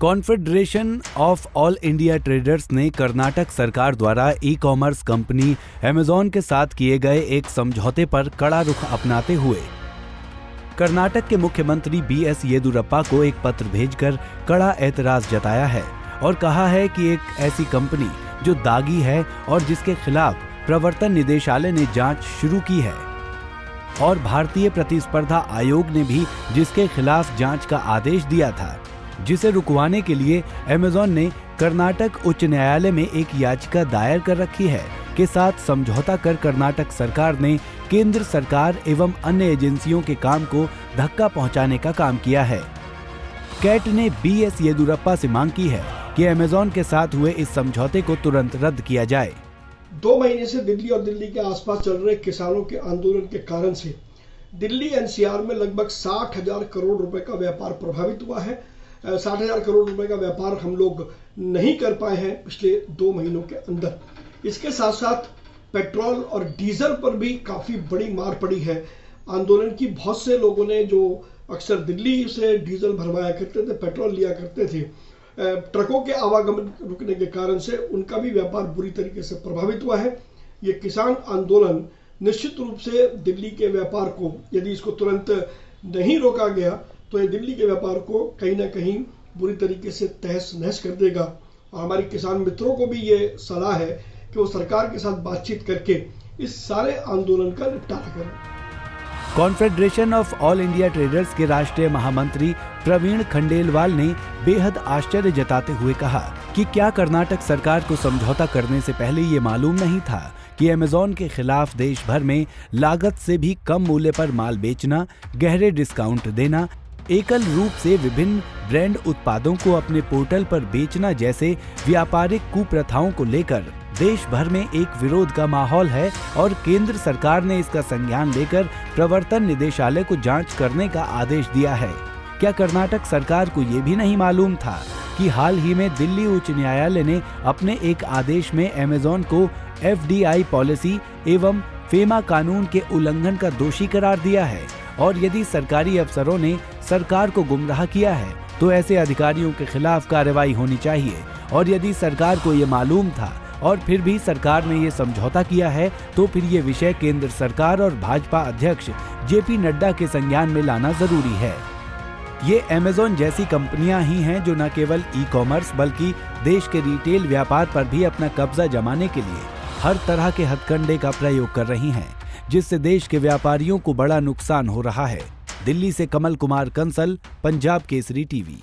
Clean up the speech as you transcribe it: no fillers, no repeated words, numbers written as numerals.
Confederation of all India traders ने कर्नाटक सरकार द्वारा ई कॉमर्स कंपनी अमेज़न के साथ किए गए एक समझौते पर कड़ा रुख अपनाते हुए कर्नाटक के मुख्यमंत्री BS येदियुरप्पा को एक पत्र भेजकर कड़ा एतराज जताया है और कहा है कि एक ऐसी कंपनी जो दागी है और जिसके खिलाफ प्रवर्तन निदेशालय ने जांच शुरू की है और भारतीय प्रतिस्पर्धा आयोग ने भी जिसके खिलाफ जांच का आदेश दिया था, जिसे रुकवाने के लिए अमेज़न ने कर्नाटक उच्च न्यायालय में एक याचिका दायर कर रखी है के साथ समझौता कर कर्नाटक सरकार ने केंद्र सरकार एवं अन्य एजेंसियों के काम को धक्का पहुंचाने का काम किया है। कैट ने BS येदियुरप्पा से मांग की है कि अमेज़न के साथ हुए इस समझौते को तुरंत रद्द किया जाए। 2 महीने से दिल्ली और दिल्ली के आसपास चल रहे किसानों के आंदोलन के कारण से दिल्ली NCR में लगभग 60,000 करोड़ रुपए का व्यापार प्रभावित हुआ है। 60,000 करोड़ रुपए का व्यापार हम लोग नहीं कर पाए हैं पिछले 2 महीनों के अंदर। इसके साथ साथ पेट्रोल और डीजल पर भी काफी बड़ी मार पड़ी है। आंदोलन की बहुत से लोगों ने जो अक्सर दिल्ली से डीजल भरवाया करते थे, पेट्रोल लिया करते थे, ट्रकों के आवागमन रुकने के कारण से उनका भी व्यापार बुरी तरीके से प्रभावित हुआ है। ये किसान आंदोलन निश्चित रूप से दिल्ली के व्यापार को, यदि इसको तुरंत नहीं रोका गया तो ये दिल्ली के व्यापार को कहीं ना कहीं बुरी तरीके से तहस नहस कर देगा। और हमारे किसान मित्रों को भी ये सलाह है कि वो सरकार के साथ बातचीत करके इस सारे आंदोलन का निपटारा करें। Confederation of all India traders के राष्ट्रीय महामंत्री प्रवीण खंडेलवाल ने बेहद आश्चर्य जताते हुए कहा कि क्या कर्नाटक सरकार को समझौता करने से पहले ये मालूम नहीं था कि अमेज़न के खिलाफ देश भर में लागत से भी कम मूल्य पर माल बेचना, गहरे डिस्काउंट देना, एकल रूप से विभिन्न ब्रांड उत्पादों को अपने पोर्टल पर बेचना जैसे व्यापारिक कुप्रथाओं को लेकर देश भर में एक विरोध का माहौल है और केंद्र सरकार ने इसका संज्ञान लेकर प्रवर्तन निदेशालय को जांच करने का आदेश दिया है। क्या कर्नाटक सरकार को ये भी नहीं मालूम था कि हाल ही में दिल्ली उच्च न्यायालय ने अपने एक आदेश में अमेज़न को FDI पॉलिसी एवं फेमा कानून के उल्लंघन का दोषी करार दिया है और यदि सरकारी अफसरों ने सरकार को गुमराह किया है तो ऐसे अधिकारियों के खिलाफ कार्रवाई होनी चाहिए और यदि सरकार को ये मालूम था और फिर भी सरकार ने ये समझौता किया है तो फिर ये विषय केंद्र सरकार और भाजपा अध्यक्ष JP नड्डा के संज्ञान में लाना जरूरी है। ये अमेज़न जैसी कंपनियां ही हैं जो न केवल ई कॉमर्स बल्कि देश के रिटेल व्यापार पर भी अपना कब्जा जमाने के लिए हर तरह के हथकंडे का प्रयोग कर रही हैं, जिससे देश के व्यापारियों को बड़ा नुकसान हो रहा है। दिल्ली से कमल कुमार कंसल, पंजाब केसरी TV।